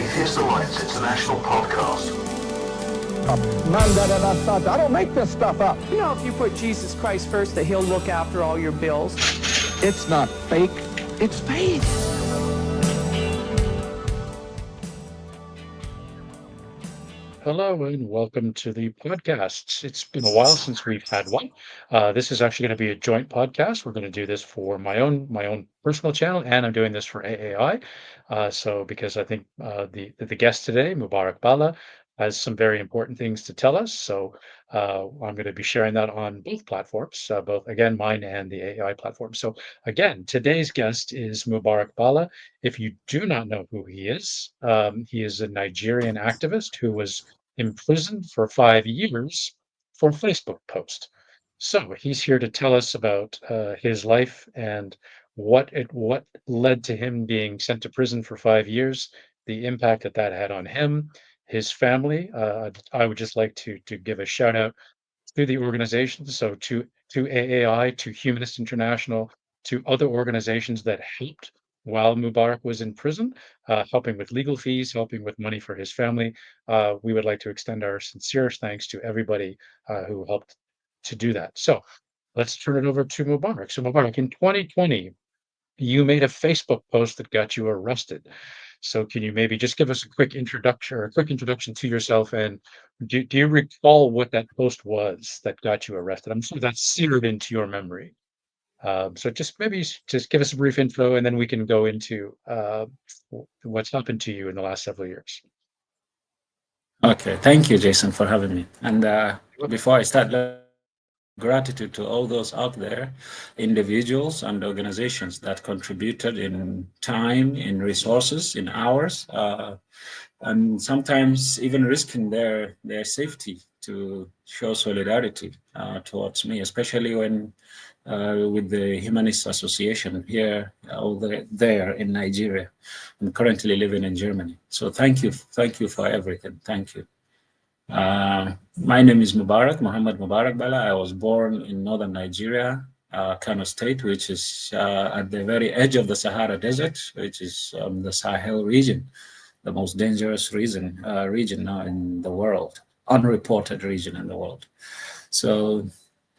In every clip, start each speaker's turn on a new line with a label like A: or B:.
A: Atheist Alliance International podcast.
B: I don't make this stuff up.
C: You know, if you put Jesus Christ first, that he'll look after all your bills.
B: It's not fake, it's faith.
D: Hello and welcome to the podcast. It's been a while since we've had one. This is actually going to be a joint podcast. We're going to do this for my own personal channel, and I'm doing this for AAI. So because I think the guest today, Mubarak Bala, has some very important things to tell us. So I'm going to be sharing that on both platforms, both again mine and the AAI platform. So again, today's guest is Mubarak Bala. If you do not know who he is a Nigerian activist who was imprisoned for 5 years for a Facebook post. So he's here to tell us about his life and what led to him being sent to prison for 5 years, the impact that had on him, his family. I would just like to give a shout out to the organizations, so to AAI, to Humanist International, to other organizations that helped while Mubarak was in prison, helping with legal fees, helping with money for his family. We would like to extend our sincerest thanks to everybody who helped to do that. So let's turn it over to Mubarak. So Mubarak, in 2020, you made a Facebook post that got you arrested. So can you maybe just give us a quick introduction to yourself, and do you recall what that post was that got you arrested? I'm sure that's seared into your memory. So just maybe just give us a brief intro, and then we can go into what's happened to you in the last several years.
E: Okay, thank you, Jason, for having me. And
D: welcome.
E: before I start, gratitude to all those out there, individuals and organizations that contributed in time, in resources, in hours, and sometimes even risking their safety to show solidarity towards me, especially when with the Humanist Association here over there in Nigeria. I'm currently living in Germany. So thank you for everything. Thank you. My name is Muhammad Mubarak Bala. I was born in northern Nigeria, Kano State, which is at the very edge of the Sahara Desert, which is the Sahel region, the most dangerous region now in the world, unreported region in the world. So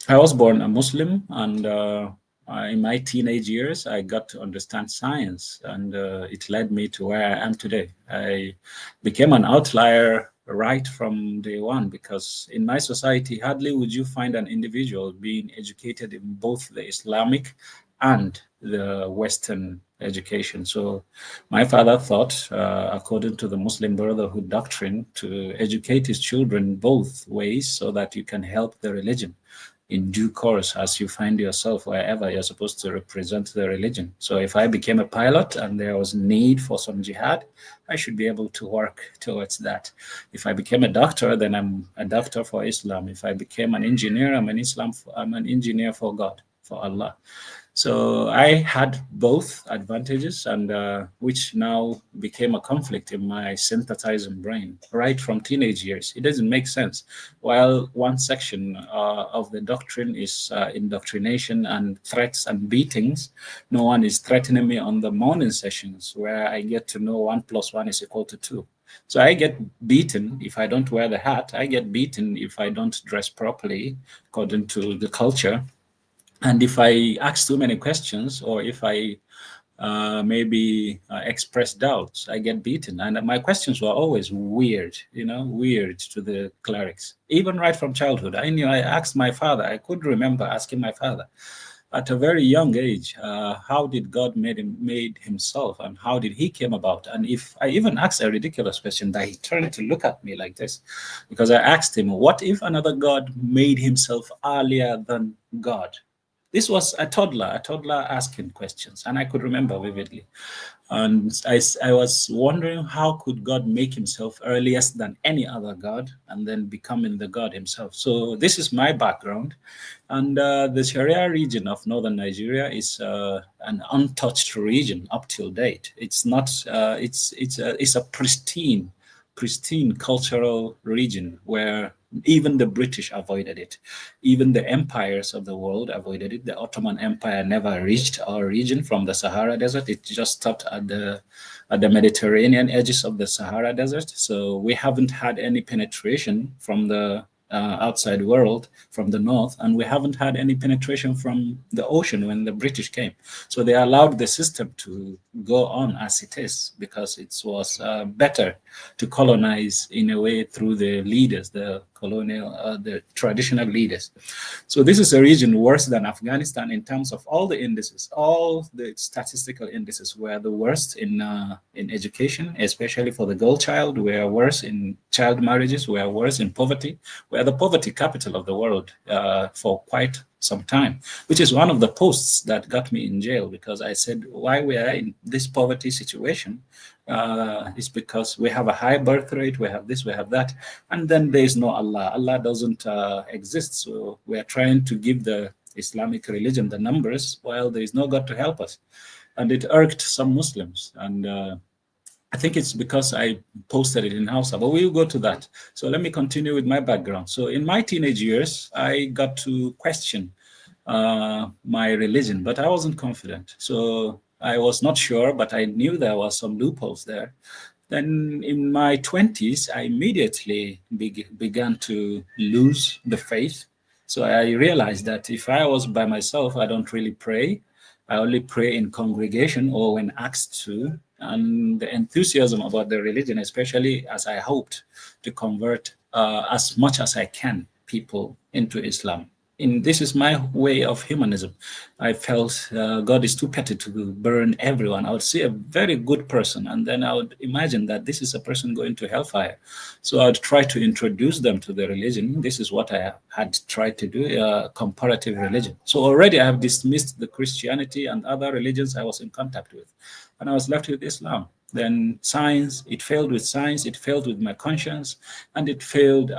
E: I was born a Muslim, and in my teenage years, I got to understand science, and it led me to where I am today. I became an outlier right from day one, because in my society, hardly would you find an individual being educated in both the Islamic and the Western education. So my father thought, according to the Muslim Brotherhood doctrine, to educate his children both ways so that you can help the religion in due course as you find yourself wherever you're supposed to represent the religion. So if I became a pilot and there was need for some jihad, I should be able to work towards that. If I became a doctor, then I'm a doctor for Islam. If I became an engineer, I'm an engineer for God, for Allah. So I had both advantages, and which now became a conflict in my synthesizing brain right from teenage years. It doesn't make sense. While one section of the doctrine is indoctrination and threats and beatings, no one is threatening me on the morning sessions where I get to know 1 + 1 is equal to 2. So I get beaten if I don't wear the hat. I get beaten if I don't dress properly according to the culture. And if I ask too many questions, or if I express doubts, I get beaten. And my questions were always weird to the clerics. Even right from childhood, I asked my father. I could remember asking my father at a very young age, how did God made himself, and how did he came about? And if I even asked a ridiculous question, that he turned to look at me like this, because I asked him, what if another God made himself earlier than God? This was a toddler asking questions, and I could remember vividly. And I was wondering, how could God make himself earliest than any other God and then becoming the God himself? So this is my background. And the Sharia region of northern Nigeria is an untouched region up till date. It's not, it's a pristine cultural region where Even the British avoided it. Even the empires of the world avoided it. The Ottoman Empire never reached our region from the Sahara Desert. It just stopped at the Mediterranean edges of the Sahara Desert. So we haven't had any penetration from the outside world from the north, and we haven't had any penetration from the ocean when the British came. So they allowed the system to go on as it is because it was better to colonize in a way through the leaders, the the traditional leaders. So this is a region worse than Afghanistan in terms of all the indices, all the statistical indices were the worst in education, especially for the girl child. We are worse in child marriages. We are worse in poverty. We are the poverty capital of the world for quite some time, which is one of the posts that got me in jail because I said why we are in this poverty situation is because we have a high birth rate, we have this, we have that, and then there is no Allah. Allah doesn't exist. So we are trying to give the Islamic religion the numbers while there is no God to help us. And it irked some Muslims. And I think it's because I posted it in Hausa, but we'll go to that. So let me continue with my background. So in my teenage years, I got to question my religion, but I wasn't confident. So I was not sure, but I knew there was some loopholes there. Then in my 20s, I immediately began to lose the faith. So I realized that if I was by myself, I don't really pray. I only pray in congregation or when asked to. And the enthusiasm about the religion, especially as I hoped to convert as much as I can people into Islam. This is my way of humanism. I felt God is too petty to burn everyone. I would see a very good person, and then I would imagine that this is a person going to hellfire. So I would try to introduce them to the religion. This is what I had tried to do, comparative religion. So already I have dismissed the Christianity and other religions I was in contact with, and I was left with Islam. Then science, it failed with science, it failed with my conscience, and it failed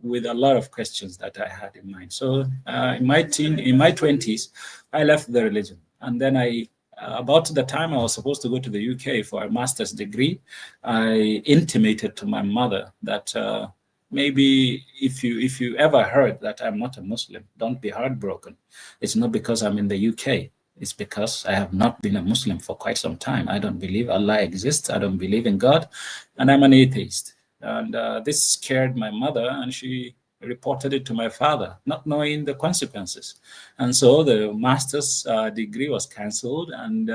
E: with a lot of questions that I had in mind. So in my 20s, I left the religion. And then about the time I was supposed to go to the UK for a master's degree, I intimated to my mother that maybe if you ever heard that I'm not a Muslim, don't be heartbroken. It's not because I'm in the UK. It's because I have not been a Muslim for quite some time. I don't believe Allah exists. I don't believe in God. And I'm an atheist. And this scared my mother, and she reported it to my father, not knowing the consequences. And so the master's degree was canceled, and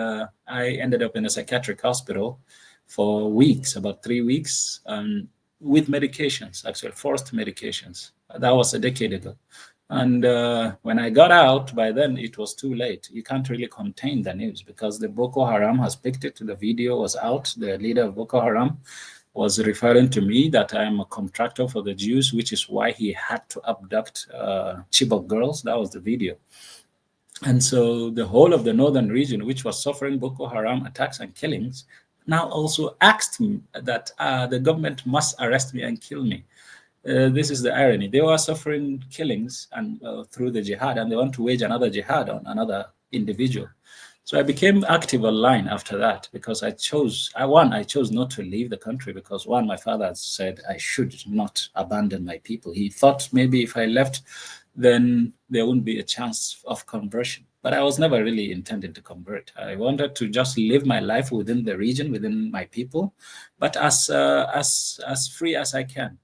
E: I ended up in a psychiatric hospital for weeks, about 3 weeks, with medications, actually forced medications. That was a decade ago. And when I got out, by then it was too late. You can't really contain the news because the Boko Haram has picked it. The video was out. The leader of Boko Haram was referring to me that I am a contractor for the Jews, which is why he had to abduct Chibok girls. That was the video. And so the whole of the northern region, which was suffering Boko Haram attacks and killings, now also asked me that the government must arrest me and kill me. This is the irony. They were suffering killings and through the jihad, and they want to wage another jihad on another individual. So I became active online after that because I chose not to leave the country because my father said I should not abandon my people. He thought maybe if I left, then there wouldn't be a chance of conversion. But I was never really intending to convert. I wanted to just live my life within the region, within my people, but as free as I can.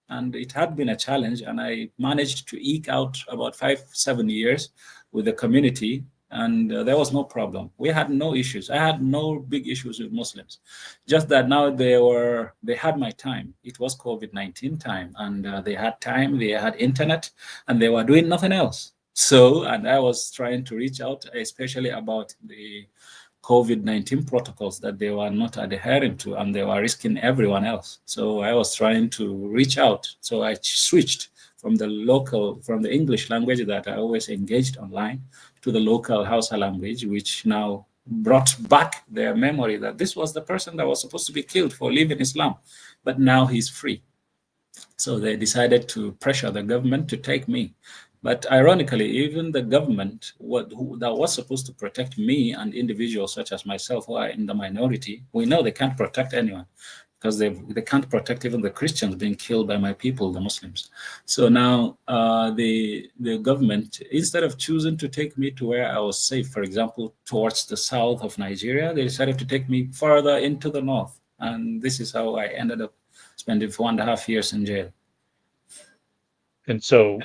E: And it had been a challenge, and I managed to eke out about 5-7 years with the community, and there was no problem. We had no issues. I had no big issues with Muslims, just that now they had my time. It was COVID-19 time, and they had time, they had internet, and they were doing nothing else. So, and I was trying to reach out, especially about the COVID-19 protocols that they were not adhering to, and they were risking everyone else. So I was trying to reach out. So I switched from the English language that I always engaged online to the local Hausa language, which now brought back their memory that this was the person that was supposed to be killed for leaving Islam, but now he's free. So they decided to pressure the government to take me. But ironically, even the government that was supposed to protect me and individuals such as myself who are in the minority, we know they can't protect anyone. because they can't protect even the Christians being killed by my people, the Muslims. So now the government, instead of choosing to take me to where I was safe, for example, towards the south of Nigeria, they decided to take me further into the north. And this is how I ended up spending 4.5 years in jail.
D: And so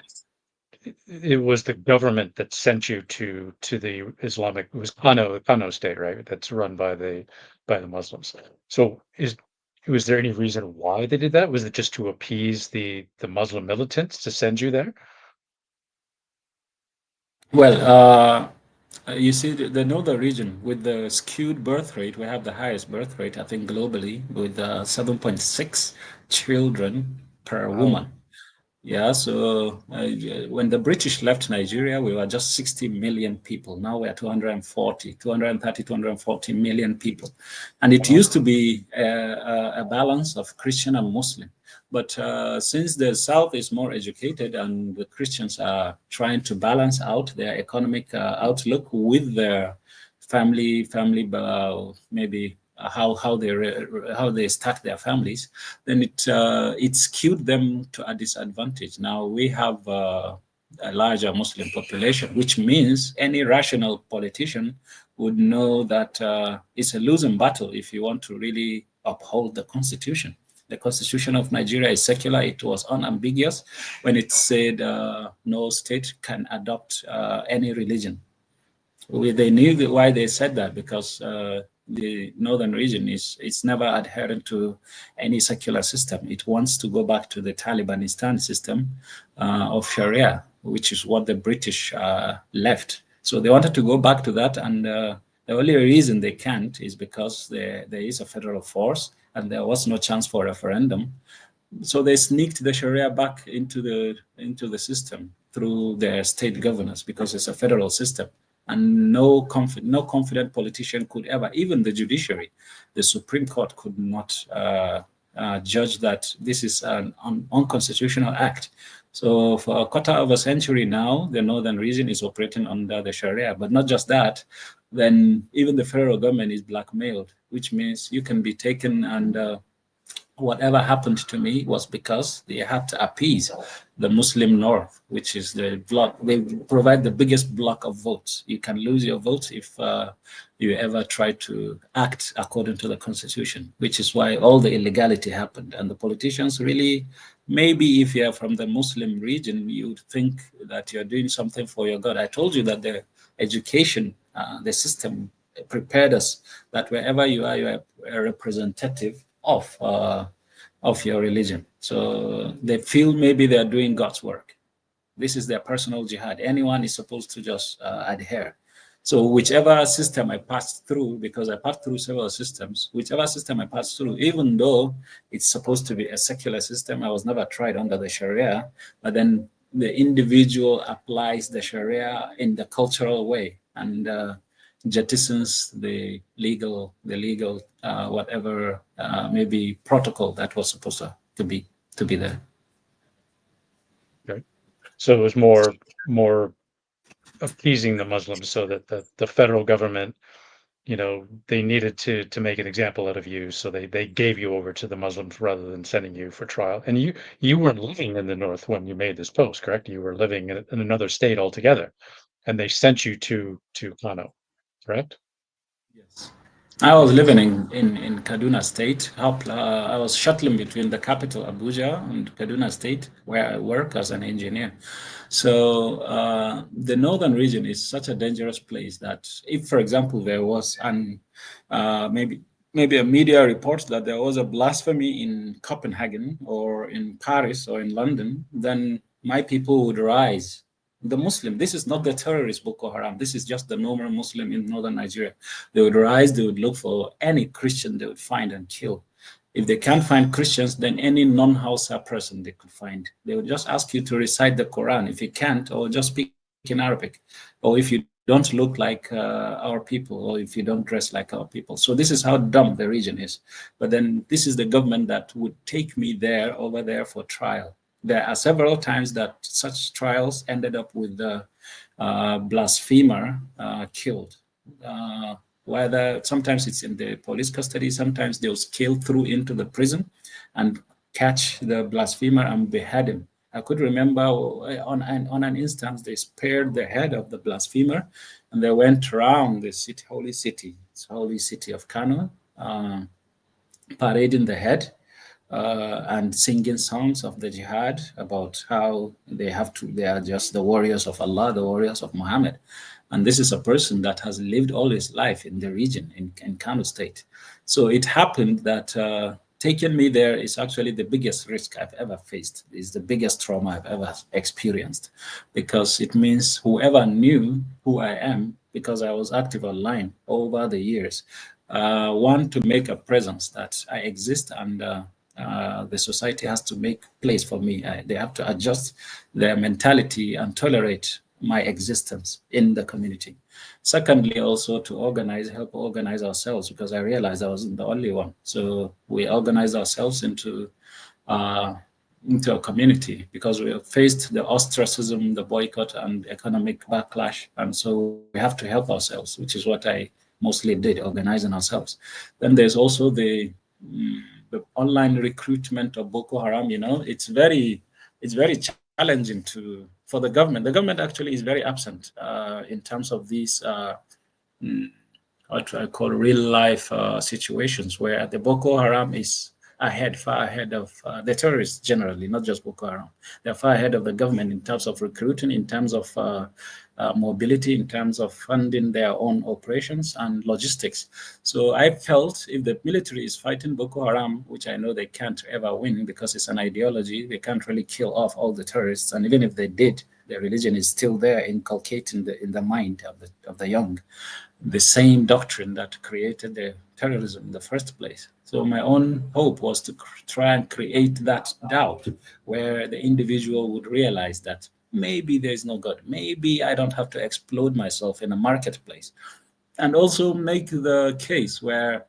D: it was the government that sent you to the Islamic, it was Kano state, right? That's run by the Muslims. So was there any reason why they did that? Was it just to appease the Muslim militants to send you there?
E: Well, you see, the northern region with the skewed birth rate, we have the highest birth rate, I think, globally, with 7.6 children per
D: Wow.
E: woman. Yeah, so when the British left Nigeria, we were just 60 million people. Now we're 230, 240 million people. And it
D: Wow.
E: used to be a balance of Christian and Muslim. But since the South is more educated and the Christians are trying to balance out their economic outlook with their family, maybe how they start their families, then it skewed them to a disadvantage. Now we have a larger Muslim population, which means any rational politician would know that it's a losing battle if you want to really uphold the constitution. The constitution of Nigeria is secular. It was unambiguous when it said no state can adopt any religion. They knew why they said that, because the northern region is never adherent to any secular system. It wants to go back to the Talibanistan system of Sharia, which is what the British left. So they wanted to go back to that, and the only reason they can't is because there is a federal force and there was no chance for referendum. So they sneaked the Sharia back into the system through their state governors, because it's a federal system. And no confident politician could ever, even the judiciary, the Supreme Court could not judge that this is an unconstitutional act. So for a quarter of a century now, the northern region is operating under the Sharia. But not just that, then even the federal government is blackmailed, which means you can be taken, and whatever happened to me was because they had to appease the Muslim North, which is the bloc. They provide the biggest block of votes. You can lose your votes if you ever try to act according to the constitution, which is why all the illegality happened. And the politicians really, maybe if you're from the Muslim region, you'd think that you're doing something for your God. I told you that the education, the system prepared us that wherever you are a representative of your religion. So they feel maybe they're doing God's work. This is their personal jihad. Anyone is supposed to just adhere. So whichever system I passed through, because I passed through several systems, whichever system I passed through, even though it's supposed to be a secular system, I was never tried under the Sharia, but then the individual applies the Sharia in the cultural way, and jettisons the legal whatever maybe protocol that was supposed to be there.
D: Okay. So it was more appeasing the Muslims so that the federal government, they needed to make an example out of you. So they gave you over to the Muslims rather than sending you for trial. And you weren't living in the North when you made this post, correct? You were living in another state altogether, and they sent you to Kano, correct?
E: Yes. I was living in Kaduna State. I was shuttling between the capital, Abuja, and Kaduna State, where I work as an engineer. So the northern region is such a dangerous place that if, for example, there was maybe a media report that there was a blasphemy in Copenhagen or in Paris or in London, then my people would rise. The Muslim, this is not the terrorist Boko Haram. This is just the normal Muslim in northern Nigeria. They would rise, they would look for any Christian they would find and kill. If they can't find Christians, then any non-Hausa person they could find. They would just ask you to recite the Quran. If you can't, or just speak in Arabic. Or if you don't look like our people, or if you don't dress like our people. So this is how dumb the region is. But then this is the government that would take me over there for trial. There are several times that such trials ended up with the blasphemer killed. whether sometimes it's in the police custody, sometimes they'll scale through into the prison and catch the blasphemer and behead him. I could remember on an instance, they spared the head of the blasphemer and they went around the city, holy city of Kano, parading the head and singing songs of the jihad about how they are just the warriors of Allah, the warriors of Muhammad. And this is a person that has lived all his life in the region, in Kano State. So it happened that taking me there is actually the biggest risk I've ever faced. It's the biggest trauma I've ever experienced, because it means whoever knew who I am, because I was active online over the years, want to make a presence that I exist, and the society has to make place for me. They have to adjust their mentality and tolerate my existence in the community. Secondly, also to help organize ourselves, because I realized I wasn't the only one. So we organized ourselves into a community, because we faced the ostracism, the boycott, and economic backlash. And so we have to help ourselves, which is what I mostly did, organizing ourselves. Then there's also the online recruitment of Boko Haram. It's very challenging for the government. The government actually is very absent in terms of these what I call real life situations, where the Boko Haram is far ahead of the terrorists generally, not just Boko Haram. They're far ahead of the government in terms of recruiting, in terms of mobility, in terms of funding their own operations and logistics. So I felt if the military is fighting Boko Haram, which I know they can't ever win because it's an ideology, they can't really kill off all the terrorists. And even if they did, their religion is still there, inculcating in the mind of the young, the same doctrine that created the terrorism in the first place. So my own hope was to try and create that doubt, where the individual would realize that maybe there's no God, maybe I don't have to explode myself in a marketplace, and also make the case where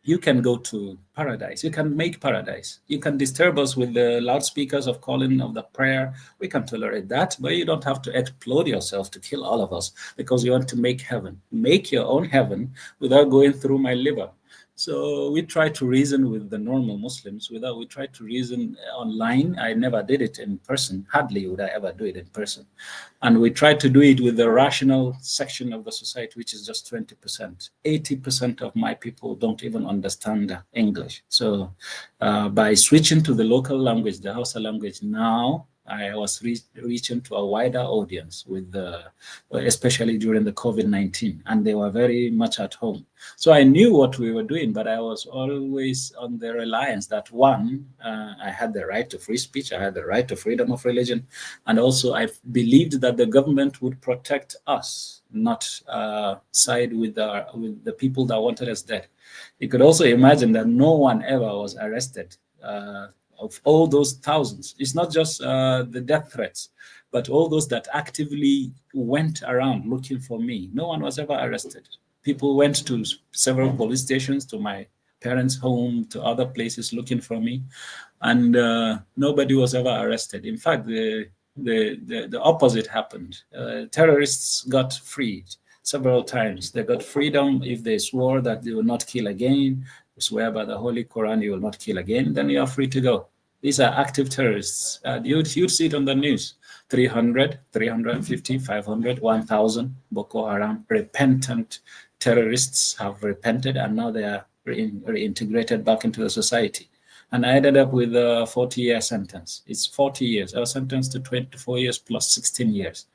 E: you can go to paradise. You can make paradise. You can disturb us with the loudspeakers of calling of the prayer. We can tolerate that, but you don't have to explode yourself to kill all of us because you want to make heaven. Make your own heaven without going through my liver. So we try to reason with the normal Muslims. We try to reason online. I never did it in person. Hardly would I ever do it in person. And we try to do it with the rational section of the society, which is just 20%. 80% of my people don't even understand English. So by switching to the local language, the Hausa language, now I was reaching to a wider audience with especially during the COVID-19, and they were very much at home. So I knew what we were doing, but I was always on the reliance that one, I had the right to free speech, I had the right to freedom of religion, and also I believed that the government would protect us, not side with the people that wanted us dead. You could also imagine that no one ever was arrested. Of all those thousands, it's not just the death threats, but all those that actively went around looking for me. No one was ever arrested. People went to several police stations, to my parents' home, to other places looking for me, and nobody was ever arrested. In fact, the opposite happened. Terrorists got freed several times. They got freedom if they swore that they will not kill again. You swear by the Holy Quran you will not kill again, then you are free to go. These are active terrorists. You'd see it on the news. 300, 350, 500, 1,000 Boko Haram repentant terrorists have repented, and now they are reintegrated back into the society. And I ended up with a 40-year sentence. It's 40 years. I was sentenced to 24 years plus 16 years.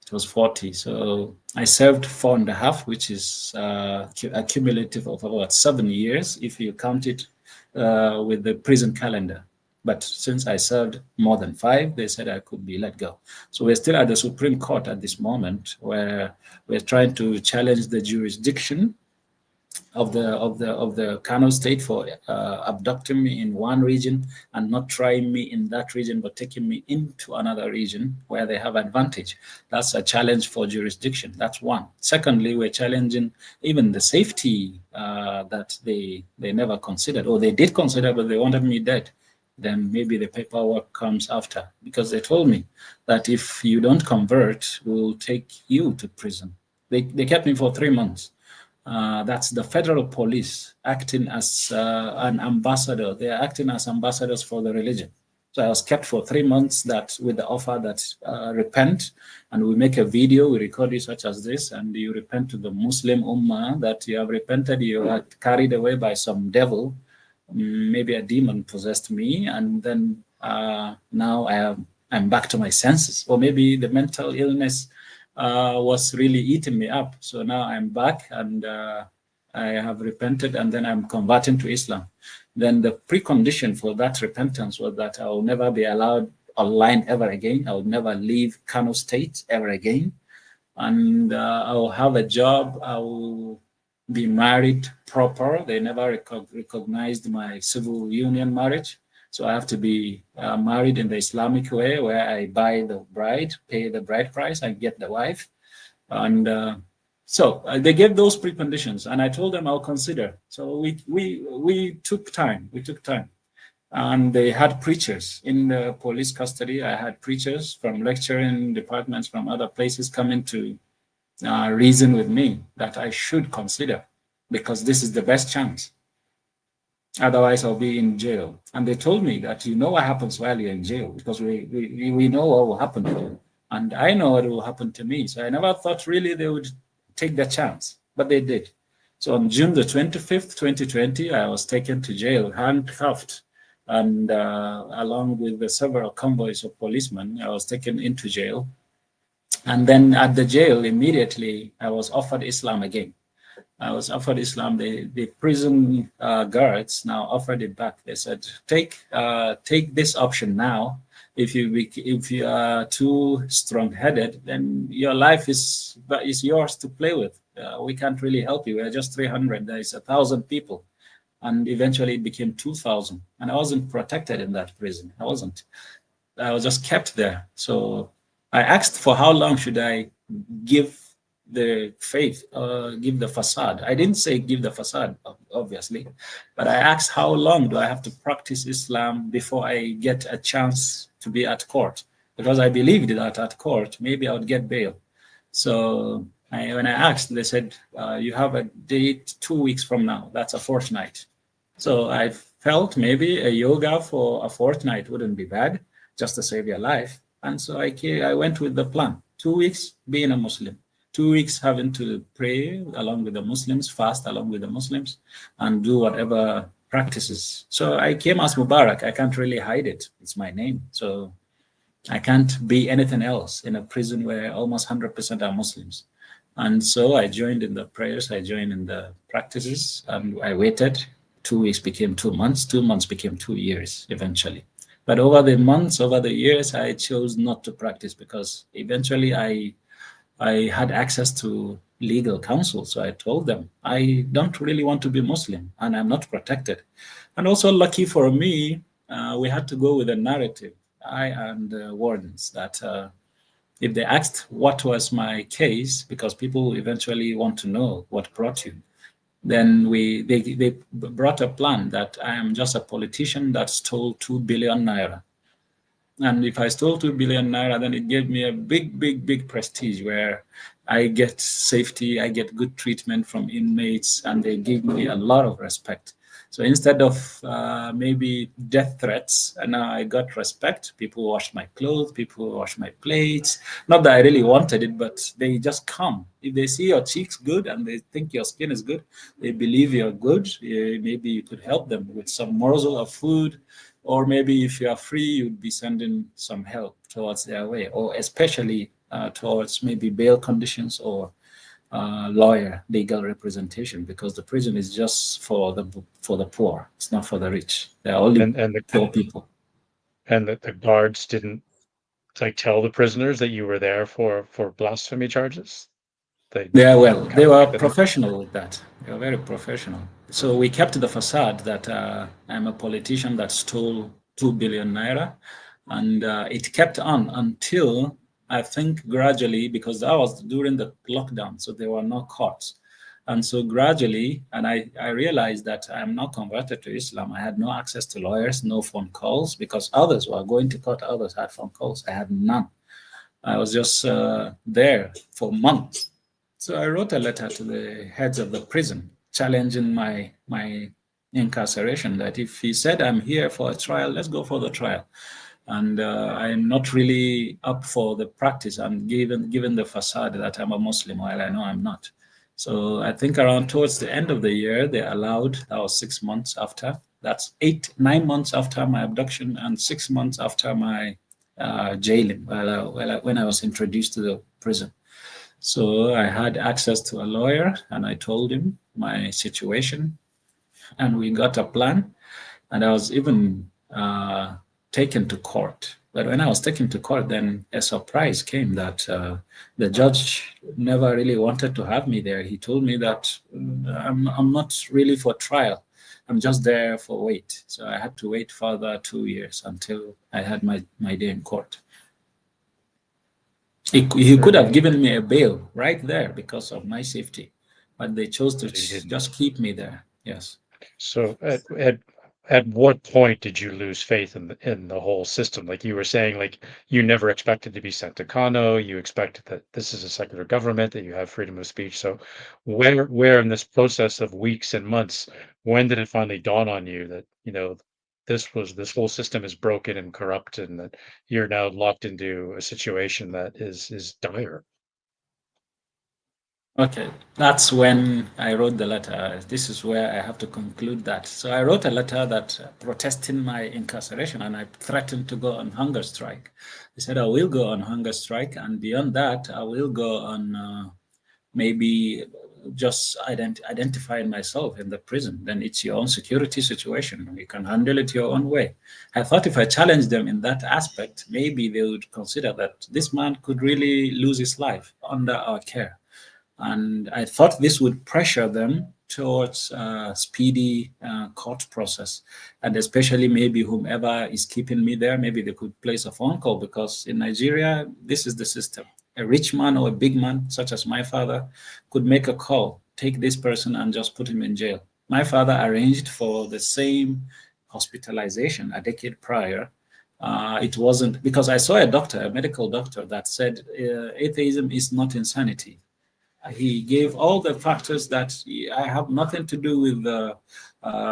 E: It was 40. So I served 4.5, which is a cumulative of about 7 years if you count it with the prison calendar. But since I served more than 5, they said I could be let go. So we're still at the Supreme Court at this moment, where we're trying to challenge the jurisdiction of the Kano state for abducting me in one region and not trying me in that region, but taking me into another region where they have advantage. That's a challenge for jurisdiction. That's one. Secondly, we're challenging even the safety that they never considered, or they did consider, but they wanted me dead. Then maybe the paperwork comes after, because they told me that if you don't convert, we'll take you to prison. They kept me for 3 months. That's the federal police acting as an ambassador. They are acting as ambassadors for the religion. So I was kept for 3 months that with the offer that repent, and we make a video, we record you such as this, and you repent to the Muslim Ummah that you have repented, you are carried away by some devil, maybe a demon possessed me, and then now I'm back to my senses, or maybe the mental illness was really eating me up. So now I'm back and I have repented, and then I'm converting to Islam. Then the precondition for that repentance was that I will never be allowed online ever again. I will never leave Kano State ever again. And I will have a job. I will be married proper. They never recognized my civil union marriage. So I have to be married in the Islamic way, where I buy the bride, pay the bride price, and get the wife. And so they gave those preconditions, and I told them I'll consider. So we took time. We took time, and they had preachers in the police custody. I had preachers from lecturing departments from other places coming to reason with me that I should consider, because this is the best chance. Otherwise, I'll be in jail. And they told me that you know what happens while you're in jail, because we know what will happen to you. And I know what will happen to me. So I never thought really they would take the chance, but they did. So on June the 25th, 2020, I was taken to jail, handcuffed, and along with the several convoys of policemen, I was taken into jail. And then at the jail, immediately, I was offered Islam again. I was offered Islam. The prison guards now offered it back. They said, take this option now. If you are too strong-headed, then your life is yours to play with. We can't really help you. We're just 300. There is 1,000 people, and eventually it became 2,000. And I wasn't protected in that prison. I wasn't. I was just kept there. So I asked for how long should I give the faith, give the facade. I didn't say give the facade, obviously, but I asked how long do I have to practice Islam before I get a chance to be at court, because I believed that at court maybe I would get bail. So when I asked, they said you have a date 2 weeks from now. That's a fortnight. So I felt maybe a yoga for a fortnight wouldn't be bad, just to save your life. And so I went with the plan: 2 weeks being a Muslim, 2 weeks having to pray along with the Muslims, fast along with the Muslims, and do whatever practices. So I came as Mubarak. I can't really hide it. It's my name. So I can't be anything else in a prison where almost 100% are Muslims. And so I joined in the prayers, I joined in the practices, and I waited. 2 weeks became 2 months, 2 months became 2 years eventually. But over the months, over the years, I chose not to practice, because eventually I had access to legal counsel. So I told them, I don't really want to be Muslim, and I'm not protected. And also, lucky for me, we had to go with a narrative, I and wardens, that if they asked what was my case, because people eventually want to know what brought you, then they brought a plan that I am just a politician that stole 2 billion naira. And if I stole 2 billion naira, then it gave me a big prestige, where I get safety, I get good treatment from inmates, and they give me a lot of respect. So instead of maybe death threats, and now I got respect. People wash my clothes, people wash my plates. Not that I really wanted it, but they just come. If they see your cheeks good and they think your skin is good, they believe you're good. Maybe you could help them with some morsel of food, or maybe if you are free, you'd be sending some help towards their way, or especially towards maybe bail conditions or lawyer legal representation, because the prison is just for the poor. It's not for the rich. There are only
D: And
E: poor people.
D: the guards didn't like tell the prisoners that you were there for blasphemy charges. They
E: Yeah, well,
D: kind
E: they
D: of
E: were
D: kept it in.
E: professional with that. They were very professional. So we kept the facade that I'm a politician that stole 2 billion naira. And it kept on until, I think, gradually, because that was during the lockdown, so there were no courts. And so gradually, and I realized that I'm not converted to Islam. I had no access to lawyers, no phone calls, because others were going to court, others had phone calls. I had none. I was just there for months. So I wrote a letter to the heads of the prison challenging my incarceration, that if he said I'm here for a trial, let's go for the trial. And I'm not really up for the practice. I'm given the facade that I'm a Muslim, while I know I'm not. So I think around towards the end of the year, they allowed, that was 6 months after, that's 9 months after my abduction and 6 months after my jailing, when I was introduced to the prison. So I had access to a lawyer and I told him my situation and we got a plan. And I was even taken to court. But when I was taken to court, then a surprise came that the judge never really wanted to have me there. He told me that I'm not really for trial. I'm just there for wait. So I had to wait further 2 years until I had my day in court. He could have given me a bail right there because of my safety, but they chose to
D: But he didn't.
E: just keep me there. Yes.
D: So at what point did you lose faith in the whole system? Like you were saying, like you never expected to be sent to Kano. You expected that this is a secular government, that you have freedom of speech. So where in this process of weeks and months, when did it finally dawn on you that, this whole system is broken and corrupt and that you're now locked into a situation that is dire?
E: Okay, that's when I wrote the letter. This is where I have to conclude that. So I wrote a letter that protesting my incarceration, and I threatened to go on hunger strike. I said I will go on hunger strike, and beyond that, I will go on maybe just identifying myself in the prison. Then it's your own security situation. You can handle it your own way. I thought if I challenged them in that aspect, maybe they would consider that this man could really lose his life under our care. And I thought this would pressure them towards a speedy court process. And especially maybe whomever is keeping me there, maybe they could place a phone call, because in Nigeria, this is the system. A rich man or a big man, such as my father, could make a call, take this person and just put him in jail. My father arranged for the same hospitalization a decade prior. It wasn't, because I saw a doctor, a medical doctor, that said atheism is not insanity. He gave all the factors that I have nothing to do with the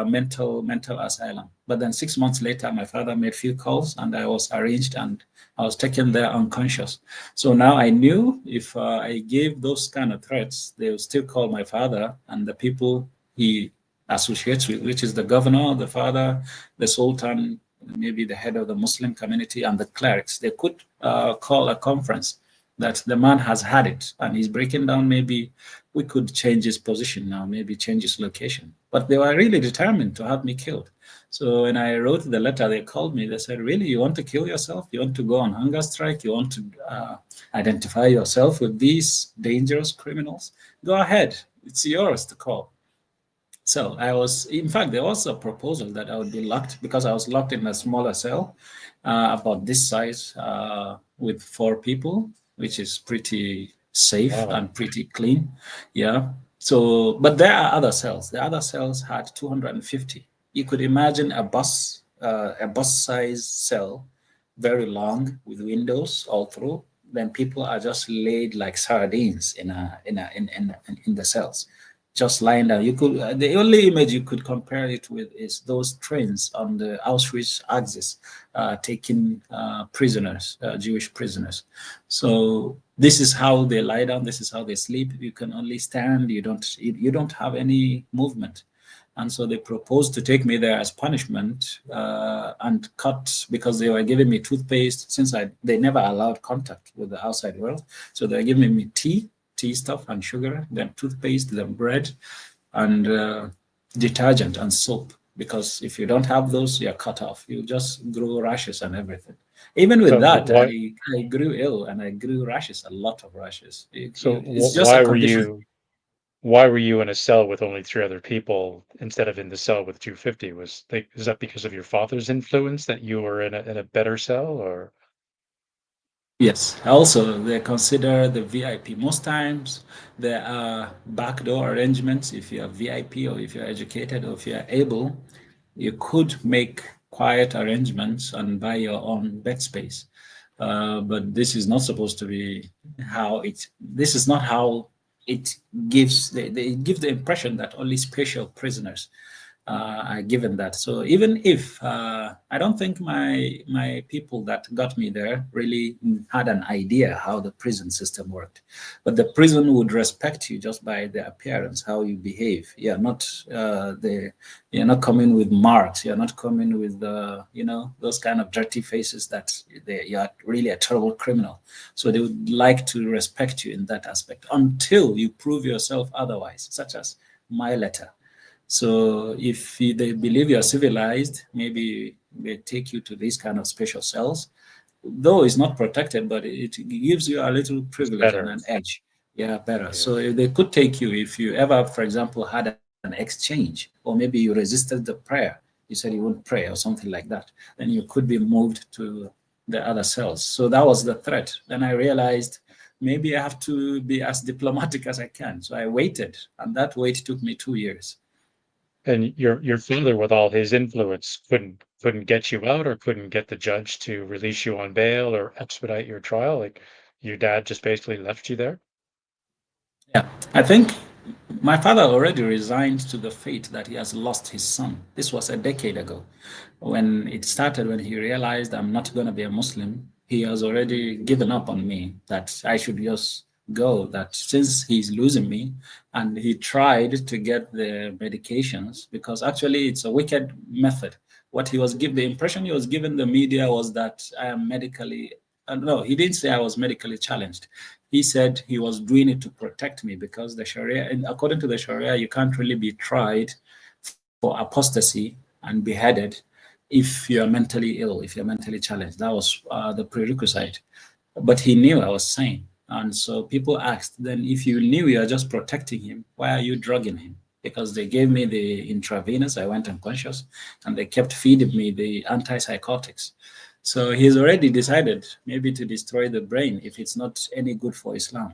E: mental asylum. But then 6 months later, my father made few calls and I was arranged and I was taken there unconscious. So now I knew if I gave those kind of threats, they would still call my father and the people he associates with, which is the governor, the father, the sultan, maybe the head of the Muslim community and the clerics. They could call a conference that the man has had it and he's breaking down. Maybe we could change his position now, maybe change his location. But they were really determined to have me killed. So when I wrote the letter, they called me. They said, really, you want to kill yourself? You want to go on hunger strike? You want to identify yourself with these dangerous criminals? Go ahead. It's yours to call. So in fact, there was a proposal that I would be locked, because I was locked in a smaller cell about this size with 4 people, which is pretty safe
D: Wow.
E: and pretty clean. Yeah. So, but there are other cells. The other cells had 250. You could imagine a bus size cell, very long with windows all through. Then people are just laid like sardines in the cells, just lying down. You could the only image you could compare it with is those trains on the Auschwitz axis taking prisoners, Jewish prisoners. So this is how they lie down. This is how they sleep. You can only stand. You don't have any movement. And so they proposed to take me there as punishment and cut, because they were giving me toothpaste, since they never allowed contact with the outside world. So they're giving me tea stuff and sugar, then toothpaste, then bread, and detergent and soap. Because if you don't have those, you're cut off. You just grow rashes and everything. Even with
D: So
E: that, I grew ill and I grew rashes, a lot of rashes. It's just a
D: why were
E: condition.
D: you in a cell with only 3 other people instead of in the cell with 250? Is that because of your father's influence that you were in a better cell, or?
E: Yes. Also, they consider the VIP. Most times, there are backdoor arrangements. If you are VIP or if you're educated or if you're able, you could make quiet arrangements and buy your own bed space. But this is not supposed to be how it. This is not how it gives the impression that only special prisoners are given that. So even if I don't think my people that got me there really had an idea how the prison system worked, but the prison would respect you just by the appearance, how you behave. You're not coming with marks. You're not coming with those kind of dirty faces that you are really a terrible criminal. So they would like to respect you in that aspect until you prove yourself otherwise, such as my letter. So if they believe you're civilized, maybe they take you to these kind of special cells, though it's not protected, but it gives you a little
D: It's
E: privilege and
D: better.
E: an edge. Yeah, better.
D: Yeah.
E: So if they could take you if you ever, for example, had an exchange, or maybe you resisted the prayer, you said you wouldn't pray or something like that, then you could be moved to the other cells. So that was the threat. Then I realized maybe I have to be as diplomatic as I can. So I waited, and that wait took me 2 years.
D: And your father, with all his influence, couldn't get you out or couldn't get the judge to release you on bail or expedite your trial. Like your dad just basically left you there.
E: Yeah, I think my father already resigned to the fate that he has lost his son. This was a decade ago. When it started, when he realized I'm not going to be a Muslim, he has already given up on me, that I should just go, that since he's losing me, and he tried to get the medications, because actually it's a wicked method. What he was given, the impression he was giving the media was that I am medically, no, he didn't say I was medically challenged. He said he was doing it to protect me because the Sharia, and according to the Sharia, you can't really be tried for apostasy and beheaded if you're mentally ill, if you're mentally challenged. That was the prerequisite. But he knew I was sane. And so people asked, then if you knew you're just protecting him, why are you drugging him? Because they gave me the intravenous, I went unconscious, and they kept feeding me the antipsychotics. So he's already decided maybe to destroy the brain if it's not any good for Islam.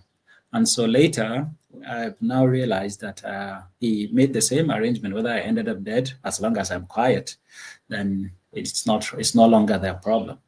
E: And so later, I've now realized that he made the same arrangement, whether I ended up dead, as long as I'm quiet, then it's no longer their problem.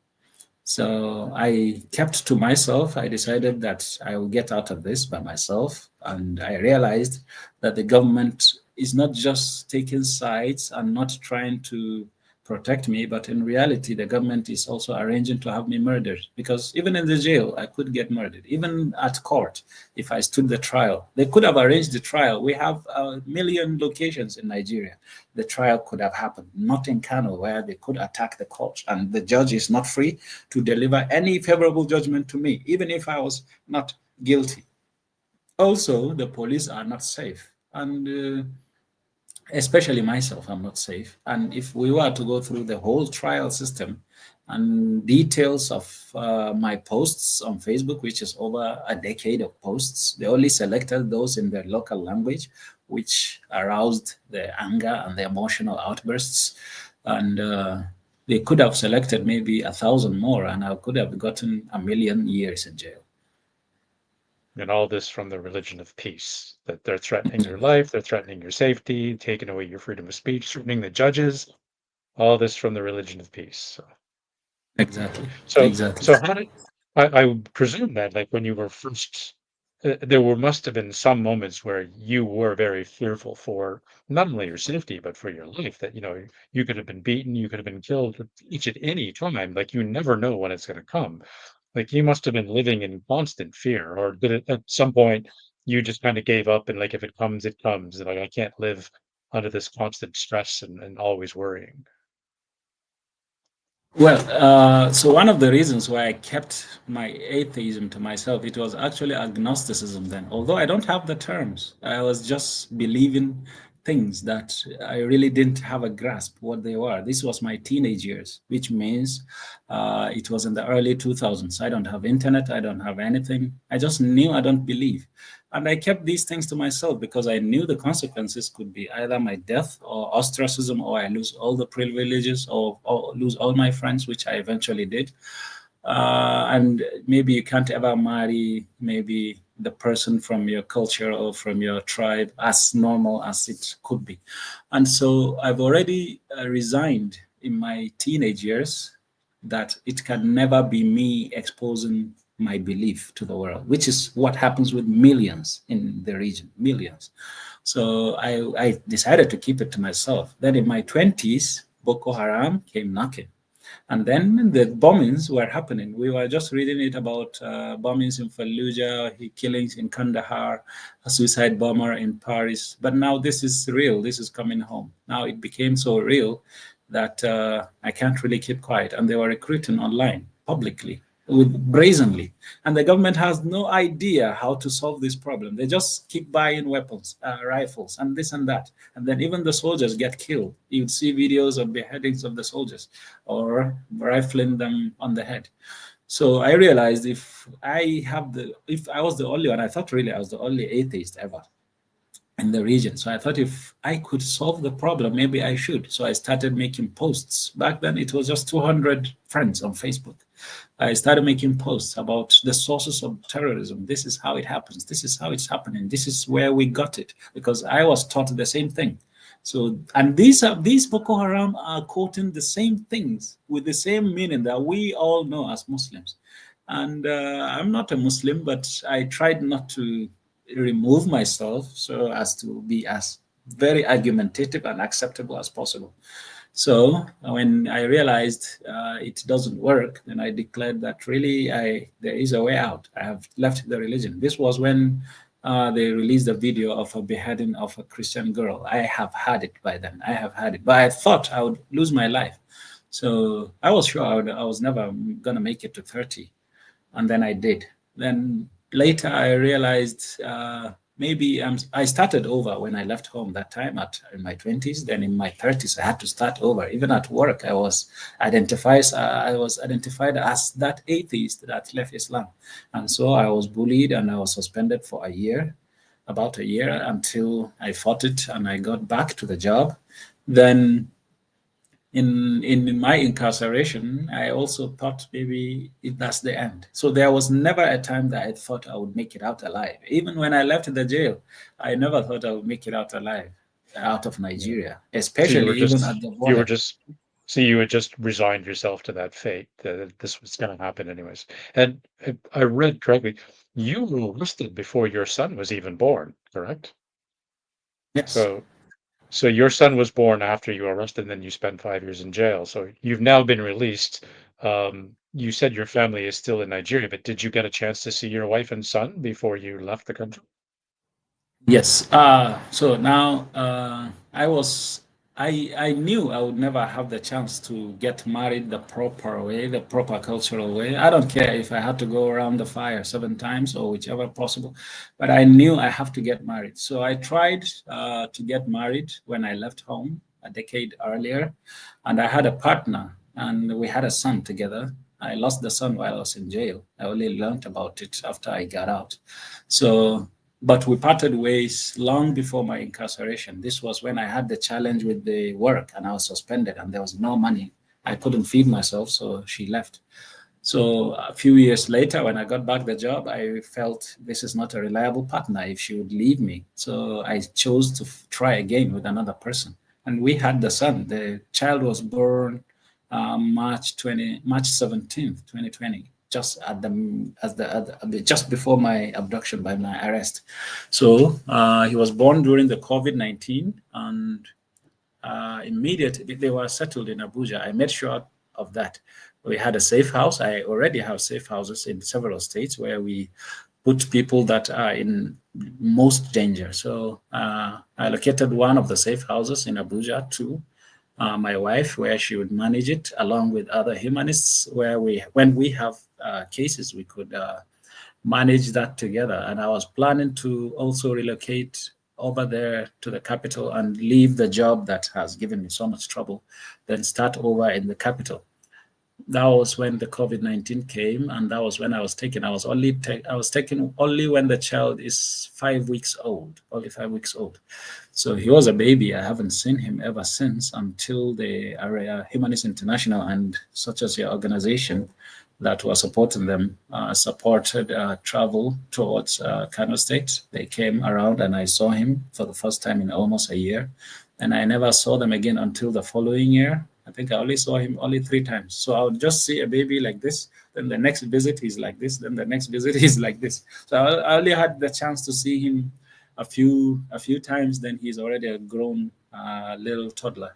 E: So I kept to myself. I decided that I will get out of this by myself. And I realized that the government is not just taking sides and not trying to protect me, but in reality, the government is also arranging to have me murdered. Because even in the jail, I could get murdered. Even at court, if I stood the trial, they could have arranged the trial. We have a million locations in Nigeria. The trial could have happened, not in Kano, where they could attack the court, and the judge is not free to deliver any favorable judgment to me, even if I was not guilty. Also, the police are not safe, and especially myself, I'm not safe. And if we were to go through the whole trial system and details of my posts on Facebook, which is over a decade of posts, they only selected those in their local language, which aroused the anger and the emotional outbursts. And they could have selected maybe 1,000 more, and I could have gotten 1,000,000 years in jail.
D: And all this from the religion of peace, that they're threatening your life, they're threatening your safety, taking away your freedom of speech, threatening the judges, all this from the religion of peace.
E: Exactly.
D: So,
E: Exactly.
D: so how did I would presume that, like, when you were first, there must have been some moments where you were very fearful for not only your safety, but for your life, that, you could have been beaten, you could have been killed each at any time. Like, you never know when it's going to come. Like, you must have been living in constant fear, or did it at some point you just kind of gave up and, like, if it comes, it comes. And, like, I can't live under this constant stress and always worrying.
E: Well, so one of the reasons why I kept my atheism to myself, it was actually agnosticism then. Although I don't have the terms, I was just believing things that I really didn't have a grasp what they were. This was my teenage years, which means it was in the early 2000s. I don't have internet, I don't have anything. I just knew I don't believe. And I kept these things to myself because I knew the consequences could be either my death or ostracism, or I lose all the privileges, or lose all my friends, which I eventually did. And maybe you can't ever marry maybe the person from your culture or from your tribe as normal as it could be. And so I've already resigned in my teenage years that it can never be me exposing my belief to the world, which is what happens with millions in the region, millions. So I decided to keep it to myself. Then in my 20s, Boko Haram came knocking. And then the bombings were happening. We were just reading it about bombings in Fallujah, killings in Kandahar, a suicide bomber in Paris. But now this is real. This is coming home. Now it became so real that I can't really keep quiet. And they were recruiting online publicly, brazenly. And the government has no idea how to solve this problem. They just keep buying weapons, rifles, and this and that. And then even the soldiers get killed. You'd see videos of beheadings of the soldiers or rifling them on the head. So I realized if I was the only one, I thought really I was the only atheist ever in the region. So I thought if I could solve the problem, maybe I should. So I started making posts. Back then, it was just 200 friends on Facebook. I started making posts about the sources of terrorism. This is how it happens. This is how it's happening. This is where we got it. Because I was taught the same thing. So, and these Boko Haram are quoting the same things with the same meaning that we all know as Muslims. And I'm not a Muslim, but I tried not to remove myself so as to be as very argumentative and acceptable as possible. So when I realized it doesn't work, then I declared that really there is a way out. I have left the religion. This was when they released a video of a beheading of a Christian girl. I have had it by then. I have had it, but I thought I would lose my life. So I was sure I was never going to make it to 30. And then I did. Then later I realized maybe I started over when I left home that time in my 20s. Then in my 30s, I had to start over. Even at work, I was identified as that atheist that left Islam. And so I was bullied and I was suspended for about a year until I fought it and I got back to the job. Then in my incarceration, I also thought maybe that's the end. So there was never a time that I thought I would make it out alive. Even when I left the jail, I never thought I would make it out alive, out of Nigeria, especially even at the border.
D: You had just resigned yourself to that fate that this was going to happen anyways. And if I read correctly, you were arrested before your son was even born, correct?
E: Yes.
D: So your son was born after you were arrested, and then you spent 5 years in jail. So you've now been released. You said your family is still in Nigeria, but did you get a chance to see your wife and son before you left the country?
E: Yes. So now I knew I would never have the chance to get married the proper way, the proper cultural way. I don't care if I had to go around the fire 7 times or whichever possible, but I knew I have to get married. So I tried to get married when I left home a decade earlier, and I had a partner, and we had a son together. I lost the son while I was in jail. I only learned about it after I got out. So but we parted ways long before my incarceration. This was when I had the challenge with the work and I was suspended and there was no money. I couldn't feed myself, so she left. So a few years later, when I got back the job, I felt this is not a reliable partner if she would leave me. So I chose to try again with another person. And we had the son. The child was born March 17th, 2020. Just just before my abduction by my arrest. So he was born during the COVID-19, and immediately they were settled in Abuja. I made sure of that. We had a safe house. I already have safe houses in several states where we put people that are in most danger. So I located one of the safe houses in Abuja to my wife, where she would manage it along with other humanists, where when we have cases, we could manage that together. And I was planning to also relocate over there to the capital and leave the job that has given me so much trouble, then start over in the capital. That was when the COVID-19 came, and that was when I was taken. I was taken only when the child is 5 weeks old, only 5 weeks old. So he was a baby. I haven't seen him ever since, until the area Humanist International and such as your organization that was supporting them supported travel towards Kano State. They came around and I saw him for the first time in almost a year. And I never saw them again until the following year. I think I only saw him only 3 times. So I would just see a baby like this, then the next visit he's like this, then the next visit he's like this. So I only had the chance to see him a few times. Then he's already a grown little toddler.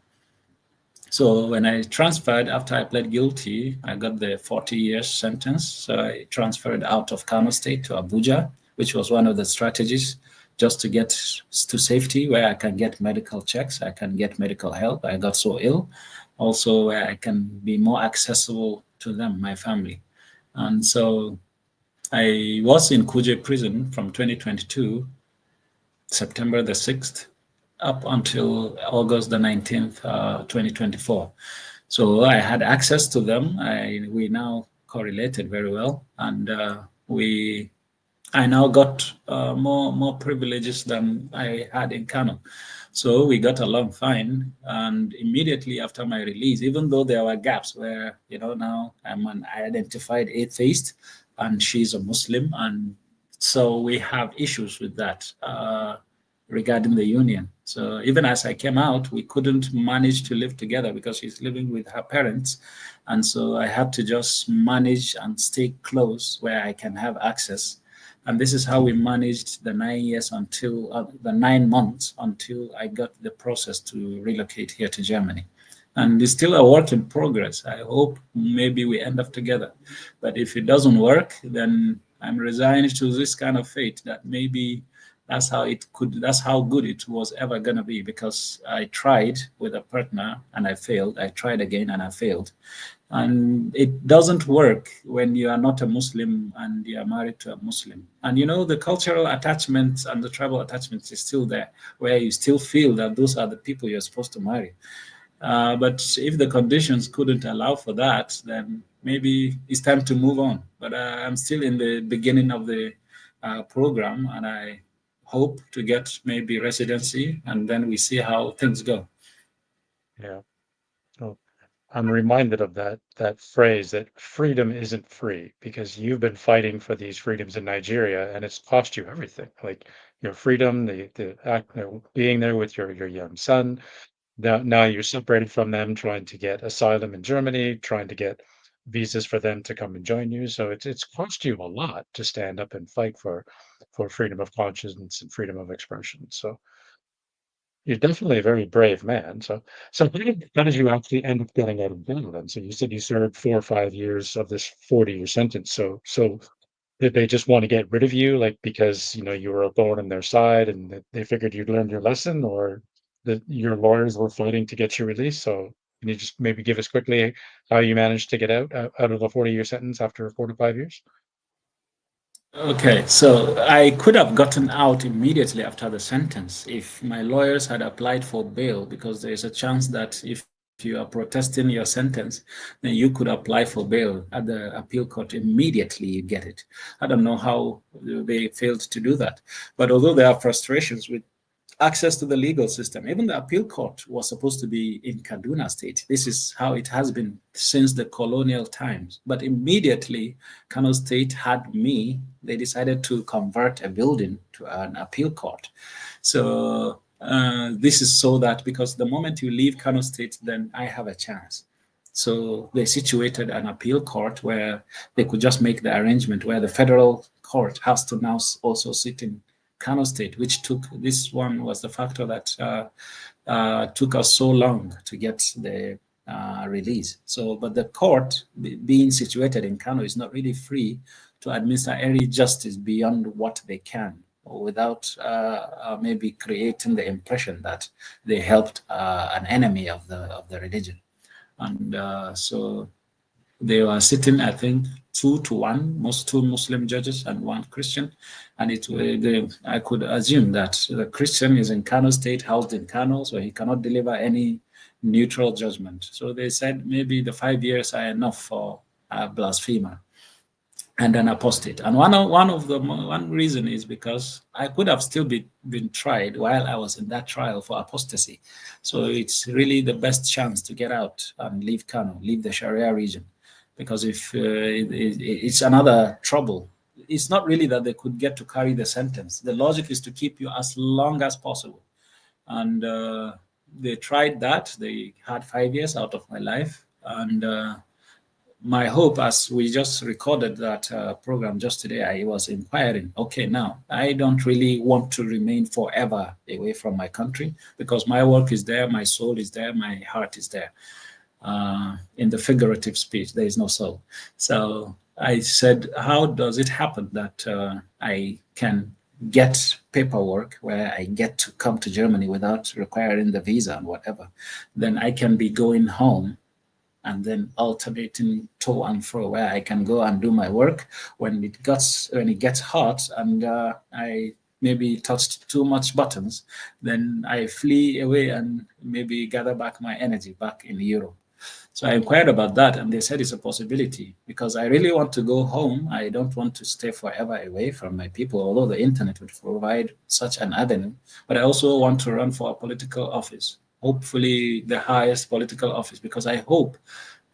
E: So when I transferred after I pled guilty, I got the 40 years sentence. So I transferred out of Kano State to Abuja, which was one of the strategies just to get to safety where I can get medical checks, I can get medical help. I got so ill, also where I can be more accessible to them, my family. And so I was in Kuje prison from 2022, September the 6th, up until August the 19th, 2024. So I had access to them. We now correlated very well, and I now got more privileges than I had in Kano. So we got along fine. And immediately after my release, even though there were gaps where, now I'm an identified atheist and she's a Muslim. And so we have issues with that regarding the union. So even as I came out, we couldn't manage to live together because she's living with her parents. And so I had to just manage and stay close where I can have access. And this is how we managed the 9 years until the 9 months until I got the process to relocate here to Germany. And it's still a work in progress. I hope maybe we end up together. But if it doesn't work, then I'm resigned to this kind of fate that maybe that's how good it was ever going to be, because I tried with a partner and I failed. I tried again and I failed. And it doesn't work when you are not a Muslim and you are married to a Muslim. And the cultural attachments and the tribal attachments is still there, where you still feel that those are the people you're supposed to marry. But if the conditions couldn't allow for that, then maybe it's time to move on. But I'm still in the beginning of the program, and I hope to get maybe residency, and then we see how things go.
D: Yeah. Oh, I'm reminded of that phrase that freedom isn't free, because you've been fighting for these freedoms in Nigeria and it's cost you everything. Like your freedom, being there with your young son. Now you're separated from them, trying to get asylum in Germany, trying to get visas for them to come and join you. So it's cost you a lot to stand up and fight for freedom of conscience and freedom of expression. So you're definitely a very brave man. So how did you actually end up getting out of jail then? So you said you served 4 or 5 years of this 40-year sentence. So did they just want to get rid of you, like because you were a thorn in their side, and that they figured you'd learned your lesson, or that your lawyers were fighting to get you released? So can you just maybe give us quickly how you managed to get out of a 40-year sentence after 4 to 5 years?
E: Okay, so I could have gotten out immediately after the sentence if my lawyers had applied for bail, because there is a chance that if you are protesting your sentence, then you could apply for bail at the appeal court immediately. You get it. I don't know how they failed to do that. But although there are frustrations with access to the legal system. Even the appeal court was supposed to be in Kaduna State. This is how it has been since the colonial times. But immediately, Kano State had me. They decided to convert a building to an appeal court. So this is so that because the moment you leave Kano State, then I have a chance. So they situated an appeal court where they could just make the arrangement where the federal court has to now also sit in Kano State, which this one was the factor that took us so long to get the release. So, but the court being situated in Kano is not really free to administer any justice beyond what they can, or without maybe creating the impression that they helped an enemy of the religion. And so they were sitting, I think, 2-1, most two Muslim judges and one Christian. And I could assume that the Christian is in Kano State, housed in Kano, so he cannot deliver any neutral judgment. So they said maybe the 5 years are enough for a blasphemer and an apostate. And one reason is because I could have still been tried while I was in that trial for apostasy. So it's really the best chance to get out and leave Kano, leave the Sharia region. Because if it's another trouble, it's not really that they could get to carry the sentence. The logic is to keep you as long as possible. And they tried that. They had 5 years out of my life. And my hope, as we just recorded that program just today, I was inquiring, okay, now I don't really want to remain forever away from my country, because my work is there, my soul is there, my heart is there. In the figurative speech, there is no soul. So I said, how does it happen that I can get paperwork where I get to come to Germany without requiring the visa and whatever? Then I can be going home and then alternating to and fro, where I can go and do my work when it gets hot and I maybe touched too much buttons, then I flee away and maybe gather back my energy back in Europe. So I inquired about that, and they said it's a possibility, because I really want to go home. I don't want to stay forever away from my people, although the internet would provide such an avenue. But I also want to run for a political office, hopefully the highest political office, because I hope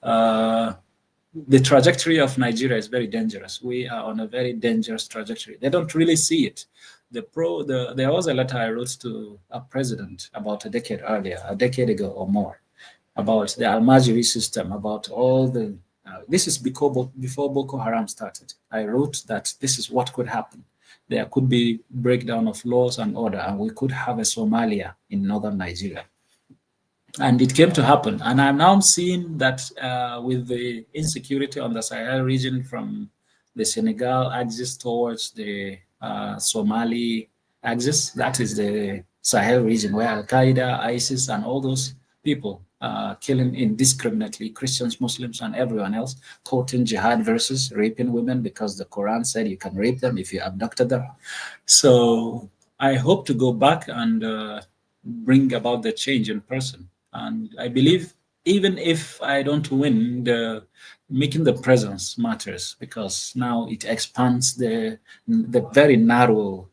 E: the trajectory of Nigeria is very dangerous. We are on a very dangerous trajectory. They don't really see it. There was a letter I wrote to a president about a decade ago or more, about the Almajiri system, about all the, this is before Boko Haram started. I wrote that this is what could happen. There could be breakdown of laws and order, and we could have a Somalia in northern Nigeria. And it came to happen. And I'm now seeing that with the insecurity on the Sahel region, from the Senegal axis towards the Somali axis, that is the Sahel region, where Al-Qaeda, ISIS, and all those people killing indiscriminately Christians, Muslims, and everyone else, quoting jihad verses, raping women because the Quran said you can rape them if you abducted them. So I hope to go back and bring about the change in person. And I believe even if I don't win, making the presence matters, because now it expands the very narrow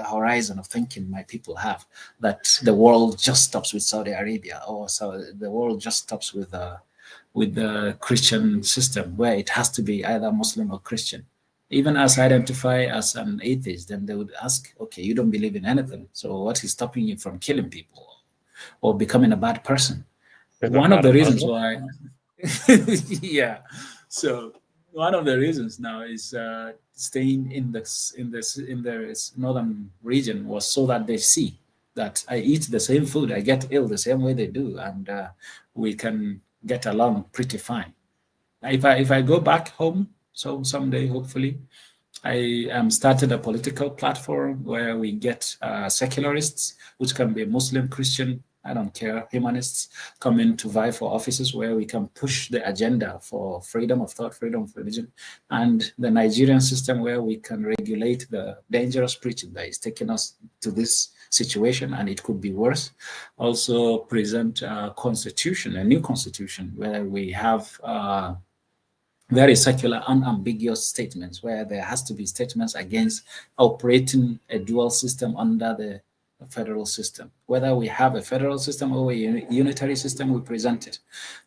E: horizon of thinking my people have, that the world just stops with Saudi Arabia, or so the world just stops with the Christian system, where it has to be either Muslim or Christian. Even as I identify as an atheist, then they would ask, okay, you don't believe in anything, so what is stopping you from killing people or becoming a bad person? One of the reasons why, yeah. So one of the reasons now is staying in the northern region was so that they see that I eat the same food, I get ill the same way they do, and we can get along pretty fine. If I go back home, so someday hopefully, I am started a political platform where we get secularists, which can be Muslim, Christian, I don't care, humanists, come in to vie for offices, where we can push the agenda for freedom of thought, freedom of religion, and the Nigerian system, where we can regulate the dangerous preaching that is taking us to this situation, and it could be worse. Also present a constitution, a new constitution, where we have very secular, unambiguous statements, where there has to be statements against operating a dual system under the federal system. Whether we have a federal system or a unitary system, we present it.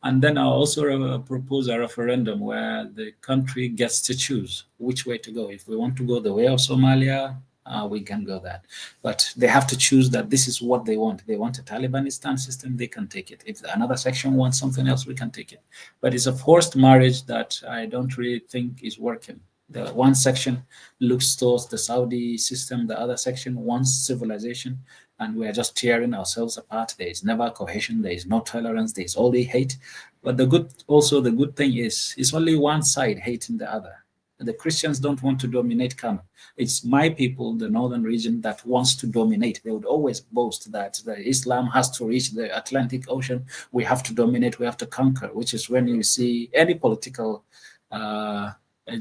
E: And then I'll also propose a referendum where the country gets to choose which way to go. If we want to go the way of Somalia, we can go that. But they have to choose that this is what they want. They want a Talibanistan system, they can take it. If another section wants something else, we can take it. But it's a forced marriage that I don't really think is working. The one section looks towards the Saudi system, the other section wants civilization, and we're just tearing ourselves apart. There is never cohesion, there is no tolerance, there is only hate. But the good thing is, it's only one side hating the other. The Christians don't want to dominate Kano. It's my people, the northern region, that wants to dominate. They would always boast that the Islam has to reach the Atlantic Ocean. We have to dominate, we have to conquer, which is when you see any political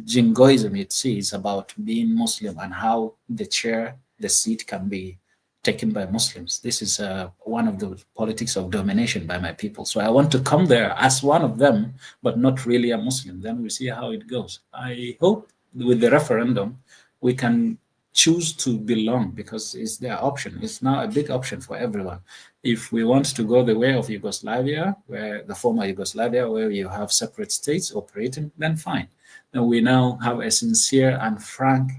E: jingoism, it sees about being Muslim and how the seat can be taken by Muslims. This is one of the politics of domination by my people. So I want to come there as one of them, but not really a Muslim. Then we see how it goes. I hope with the referendum, we can choose to belong, because it's their option. It's now a big option for everyone. If we want to go the way of Yugoslavia, where the former Yugoslavia, where you have separate states operating, then fine. And we now have a sincere and frank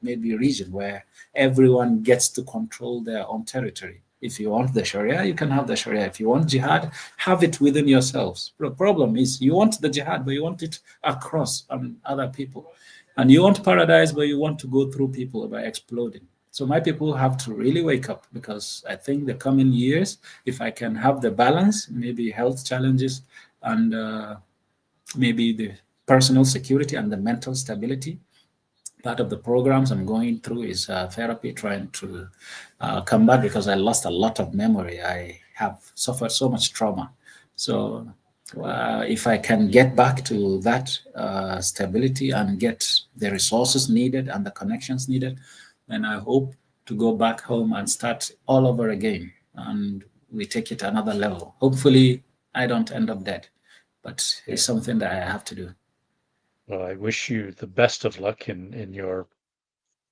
E: maybe region where everyone gets to control their own territory. If you want the Sharia, you can have the Sharia. If you want jihad, have it within yourselves. The problem is you want the jihad, but you want it across on other people. And you want paradise, but you want to go through people by exploding. So my people have to really wake up, because I think the coming years, if I can have the balance, maybe health challenges and maybe the personal security and the mental stability. Part of the programs I'm going through is therapy, trying to come back, because I lost a lot of memory. I have suffered so much trauma. So if I can get back to that stability and get the resources needed and the connections needed, then I hope to go back home and start all over again. And we take it another level. Hopefully, I don't end up dead, but it's something that I have to do.
D: Well, I wish you the best of luck in your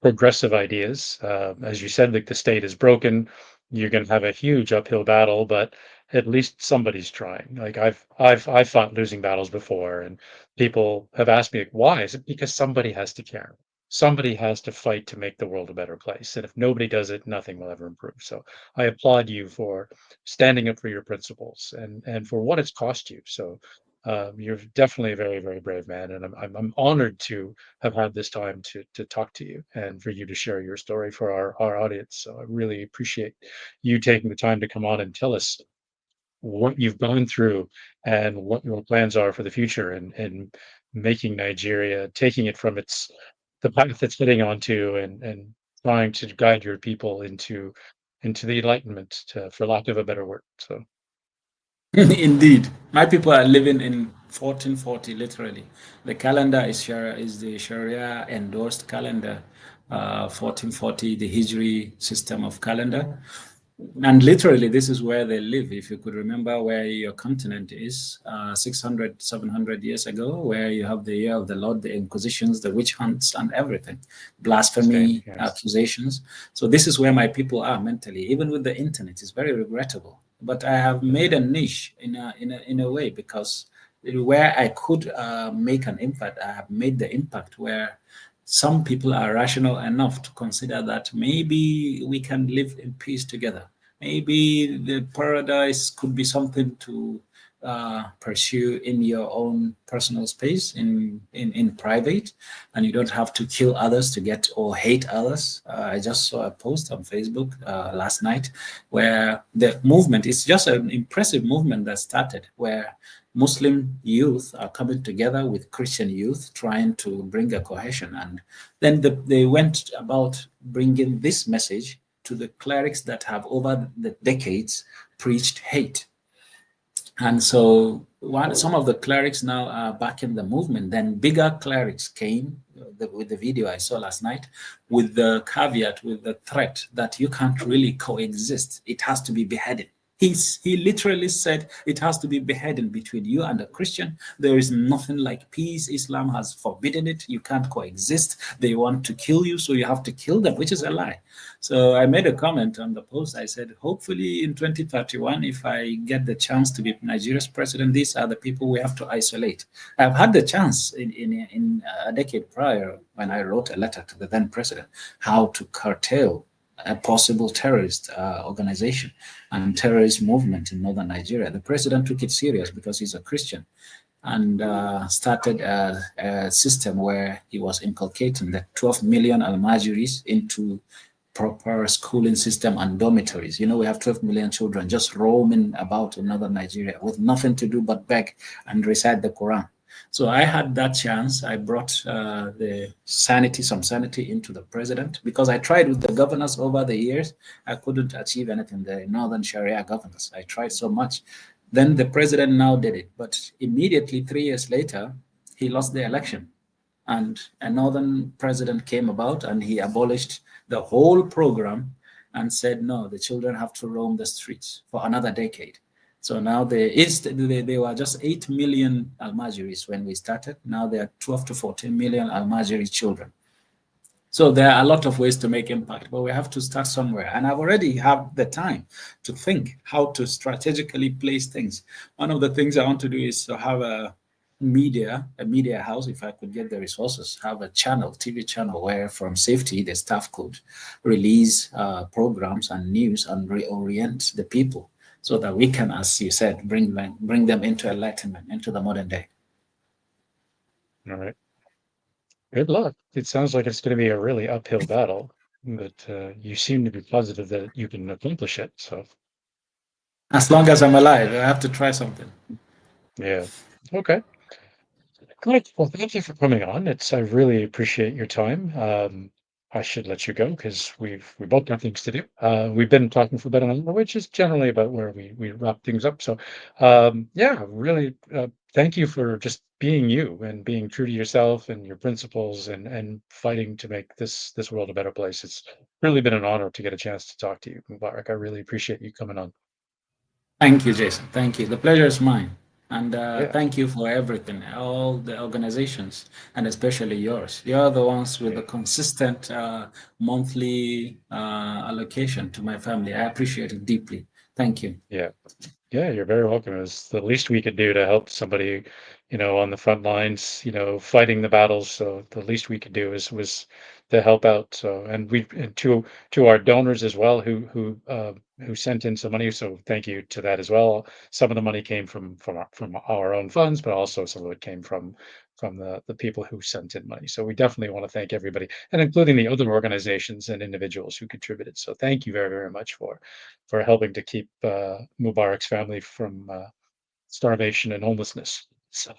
D: progressive ideas. As you said, like the state is broken. You're going to have a huge uphill battle, but at least somebody's trying. Like I've fought losing battles before, and people have asked me, like, why? Is it because somebody has to care? Somebody has to fight to make the world a better place. And if nobody does it, nothing will ever improve. So I applaud you for standing up for your principles and for what it's cost you. So you're definitely a very, very brave man, and I'm honored to have had this time to talk to you and for you to share your story for our audience. So I really appreciate you taking the time to come on and tell us what you've gone through and what your plans are for the future and making Nigeria, taking it from the path it's heading onto and trying to guide your people into the enlightenment, for lack of a better word. So
E: Indeed, my people are living in 1440, literally. The calendar is the Sharia endorsed calendar, 1440, the Hijri system of calendar. And literally, this is where they live. If you could remember where your continent is, 600, 700 years ago, where you have the year of the Lord, the inquisitions, the witch hunts, and everything,
D: same,
E: blasphemy,
D: yes.
E: accusations. So this is where my people are mentally. Even with the internet, it's very regrettable. But I have made a niche in a way, because where I could make an impact, I have made the impact where some people are rational enough to consider that maybe we can live in peace together. Maybe the paradise could be something to pursue in your own personal space, in private, and you don't have to kill others to get or hate others. I just saw a post on Facebook last night where the movement is just an impressive movement that started, where Muslim youth are coming together with Christian youth, trying to bring a cohesion. And then they went about bringing this message to the clerics that have over the decades preached hate. And so some of the clerics now are back in the movement. Then bigger clerics came with the video I saw last night, with the caveat, with the threat that you can't really coexist. It has to be beheaded. He literally said it has to be beheading between you and a Christian. There is nothing like peace. Islam has forbidden it. You can't coexist. They want to kill you, so you have to kill them, which is a lie. So I made a comment on the post. I said, hopefully in 2031, if I get the chance to be Nigeria's president, these are the people we have to isolate. I've had the chance in a decade prior, when I wrote a letter to the then president, how to curtail a possible terrorist organization and terrorist movement in northern Nigeria. The president took it serious because he's a Christian, and started a system where he was inculcating the 12 million Almajiris into proper schooling system and dormitories. You know, we have 12 million children just roaming about in northern Nigeria with nothing to do but beg and recite the Quran. So I had that chance. I brought some sanity into the president, because I tried with the governors over the years. I couldn't achieve anything. The northern Sharia governors, I tried so much. Then the president now did it. But immediately 3 years later, he lost the election. And a northern president came about, and he abolished the whole program and said, no, the children have to roam the streets for another decade. So now they were just 8 million Almajiris when we started. Now there are 12 to 14 million Almajiri children. So there are a lot of ways to make impact, but we have to start somewhere. And I've already had the time to think how to strategically place things. One of the things I want to do is to have a media house, if I could get the resources, have a channel, TV channel, where from safety, the staff could release programs and news and reorient the people so that we can, as you said, bring them into enlightenment, into the modern day.
D: All right. Good luck. It sounds like it's going to be a really uphill battle, but you seem to be positive that you can accomplish it. So,
E: As long as I'm alive, I have to try something.
D: yeah. Okay. Great. Well, thank you for coming on. I really appreciate your time. I should let you go because we both got things to do. We've been talking for about an hour, which is generally about where we wrap things up. So, yeah, really, thank you for just being you and being true to yourself and your principles and fighting to make this world a better place. It's really been an honor to get a chance to talk to you, Mubarak. I really appreciate you coming on.
E: Thank you, Jason. Thank you. The pleasure is mine. And
D: Yeah.
E: thank you for everything, all the organizations, and especially yours. You're the ones with
D: Yeah.
E: the consistent monthly allocation to my family. I appreciate it deeply. Thank you.
D: Yeah. Yeah, you're very welcome. It was the least we could do to help somebody, on the front lines, fighting the battles. So the least we could do was to help out. So, and to our donors as well who sent in some money. So thank you to that as well. Some of the money came from our own funds, but also some of it came from the people who sent in money. So we definitely want to thank everybody, and including the other organizations and individuals who contributed. So thank you very, very much for helping to keep Mubarak's family from starvation and homelessness. So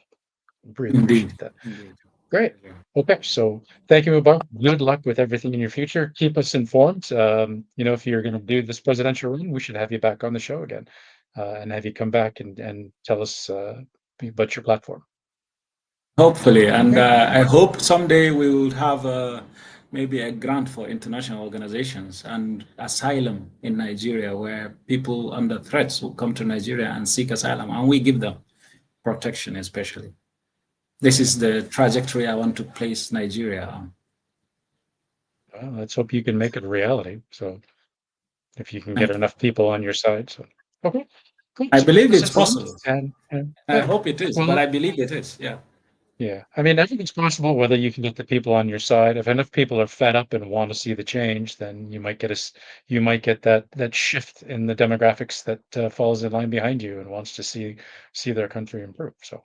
D: really
E: Indeed.
D: appreciate that.
E: Indeed.
D: Great. Okay, so thank you, Mubarak. Good luck with everything in your future. Keep us informed. If you're going to do this presidential run, we should have you back on the show again, and have you come back and tell us about your platform.
E: Hopefully, and
D: Okay.
E: I hope someday we will have maybe a grant for international organizations and asylum in Nigeria, where people under threats will come to Nigeria and seek asylum, and we give them protection, especially. This
D: Yeah.
E: is the trajectory I want to place Nigeria on.
D: Well, let's hope you can make it a reality. So if you can get
E: Thank you.
D: enough people on your side. So okay. Cool.
E: I
D: So keep
E: believe
D: us
E: it's
D: informed
E: possible.
D: and
E: I
D: yeah.
E: hope it is, but
D: Well,
E: I believe it is. Yeah.
D: yeah, I mean, everything's possible whether you can get the people on your side. If enough people are fed up and want to see the change, then you might get that shift in the demographics that falls in line behind you and wants to see their country improve. So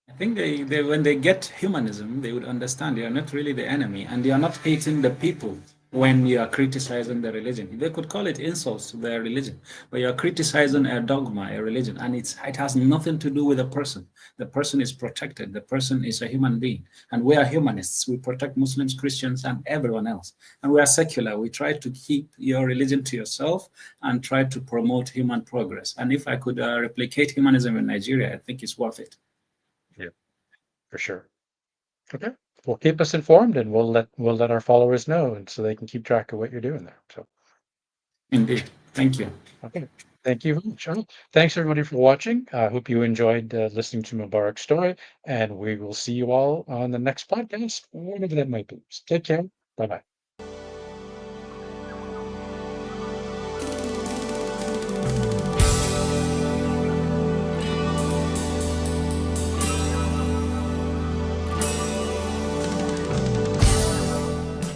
E: I think they when they get humanism, they would understand you are not really the enemy and you are not hating the people when you are criticizing the religion. They could call it insults to their religion, but you are criticizing a dogma, a religion, and it has nothing to do with the person. The person is protected. The person is a human being. And we are humanists. We protect Muslims, Christians, and everyone else. And we are secular. We try to keep your religion to yourself and try to promote human progress. And if I could replicate humanism in Nigeria, I think it's worth it.
D: yeah, for sure. Okay. Well, keep us informed, and we'll let our followers know, and so they can keep track of what you're doing there. So
E: Indeed. Thank you.
D: okay. Thank you very much. Thanks everybody for watching. I hope you enjoyed listening to Mubarak's story, and we will see you all on the next podcast, whenever that might be. So take care. Bye bye.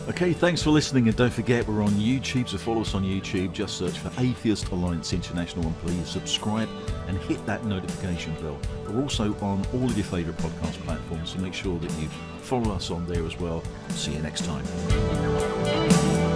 F: Okay, thanks for listening, and don't forget we're on YouTube, so follow us on YouTube. Just search for Atheist Alliance International and please subscribe and hit that notification bell. We're also on all of your favourite podcast platforms, so make sure that you follow us on there as well. See you next time.